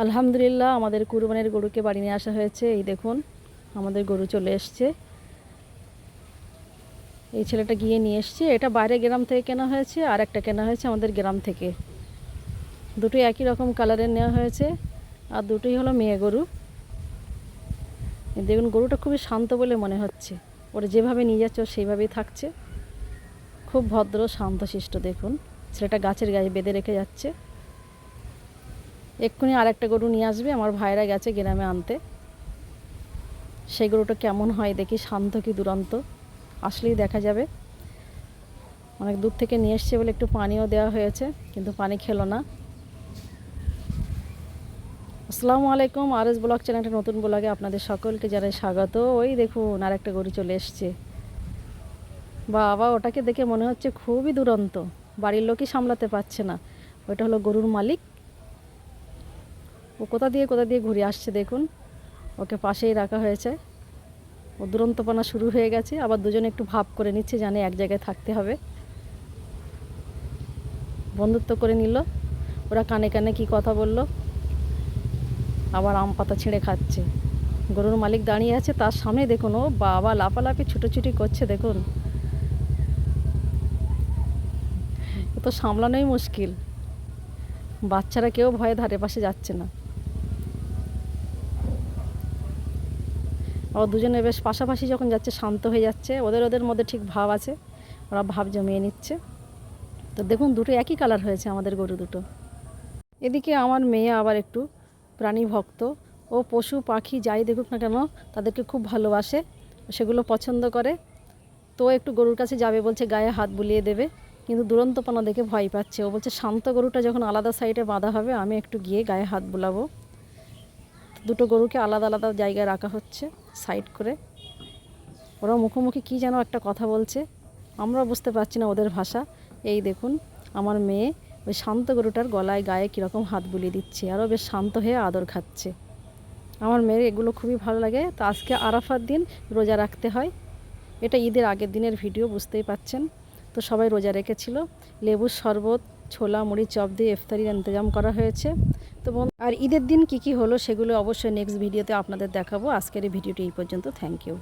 আলহামদুলিল্লাহ আমাদের কুরবানির গরুকে বাড়ি নিয়ে আসা হয়েছে। এই দেখুন আমাদের গরু চলে এসছে। এই ছেলেটা গিয়ে নিয়ে এসছে। এটা বাইরে গ্রাম থেকে কেনা হয়েছে, আর একটা কেনা হয়েছে আমাদের গ্রাম থেকে। দুটোই একই রকম কালারের নেওয়া হয়েছে, আর দুটোই হলো মেয়ে গরু। দেখুন গরুটা খুবই শান্ত বলে মনে হচ্ছে। ওরা যেভাবে নিয়ে যাচ্ছে ও সেইভাবেই থাকছে। খুব ভদ্র শান্তশিষ্ট। দেখুন ছেলেটা গাছের গায়ে বেঁধে রেখে যাচ্ছে। এক্ষুনি আরেকটা গরু নিয়ে আসবে, আমার ভাইরা গেছে গ্রামে আনতে। সেই গরুটা কেমন হয় দেখি, শান্ত কি দুরন্ত, আসলেই দেখা যাবে। অনেক দূর থেকে নিয়ে এসছে বলে একটু পানিও দেওয়া হয়েছে, কিন্তু পানি খেলো না। আসসালামু আলাইকুম, আরএস ব্লগ চ্যানেলটা নতুন ব্লগে আপনাদের সকলকে জানাই স্বাগত। ওই দেখুন আরেকটা গরু চলে এসছে। বাবা, ওটাকে দেখে মনে হচ্ছে খুবই দুরন্ত, বাড়ির লোকই সামলাতে পারছে না। ওটা হলো গরুর মালিক। ও কোথা দিয়ে ঘুরে আসছে দেখুন। ওকে পাশেই রাখা হয়েছে। ও দুরন্তপনা শুরু হয়ে গেছে, আবার দুজনে একটু ভাব করে নিচ্ছে, জানে এক জায়গায় থাকতে হবে। বন্ধুত্ব করে নিল। ওরা কানে কানে কি কথা বলল। আবার আম পাতা ছিঁড়ে খাচ্ছে। গরুর মালিক দাঁড়িয়ে আছে, তার সামনে দেখুন ও বাবা লাফালাফি ছুটোছুটি করছে। দেখুন এ তো সামলানোই মুশকিল। বাচ্চারা কেউ ভয়ে ধারে পাশে যাচ্ছে না। আবার দুজনে বেশ পাশাপাশি যখন যাচ্ছে শান্ত হয়ে যাচ্ছে। ওদের মধ্যে ঠিক ভাব আছে, ওরা ভাব জমিয়ে নিচ্ছে। তো দেখুন দুটো একই কালার হয়েছে আমাদের গরু দুটো। এদিকে আমার মেয়ে আবার একটু প্রাণী ভক্ত। ও পশু পাখি যাই দেখুক না কেন তাদেরকে খুব ভালোবাসে, সেগুলো পছন্দ করে। তো একটু গরুর কাছে যাবে, বলছে গায়ে হাত বুলিয়ে দেবে, কিন্তু দুরন্তপনা দেখে ভয় পাচ্ছে। ও বলছে শান্ত গরুটা যখন আলাদা সাইডে বাঁধা হবে, আমি একটু গিয়ে গায়ে হাত বুলাবো। দুটো গরুকে আলাদা আলাদা জায়গায় রাখা হচ্ছে সাইড করে। ওরা মুখোমুখি কী যেন একটা কথা বলছে, আমরা বুঝতে পারছি না ওদের ভাষা। এই দেখুন আমার মেয়ে ওই শান্ত গরুটার গলায় গায়ে কীরকম হাত বুলিয়ে দিচ্ছে, আরও বেশ শান্ত হয়ে আদর খাচ্ছে। আমার মেয়ের এগুলো খুবই ভালো লাগে। তো আজকে আরাফার দিন, রোজা রাখতে হয়। এটা ঈদের আগের দিনের ভিডিও, বুঝতেই পাচ্ছেন। তো সবাই রোজা রেখেছিল। লেবুর শরবত, ছোলা মুড়ি চপ দিয়ে ইফতারির ইন্তজাম করা হয়েছে। তো আর ঈদের দিন কি কি হলো সেগুলো অবশ্যই নেক্সট ভিডিওতে আপনাদের দেখাবো। আজকের এই ভিডিওটি এই পর্যন্ত। Thank you.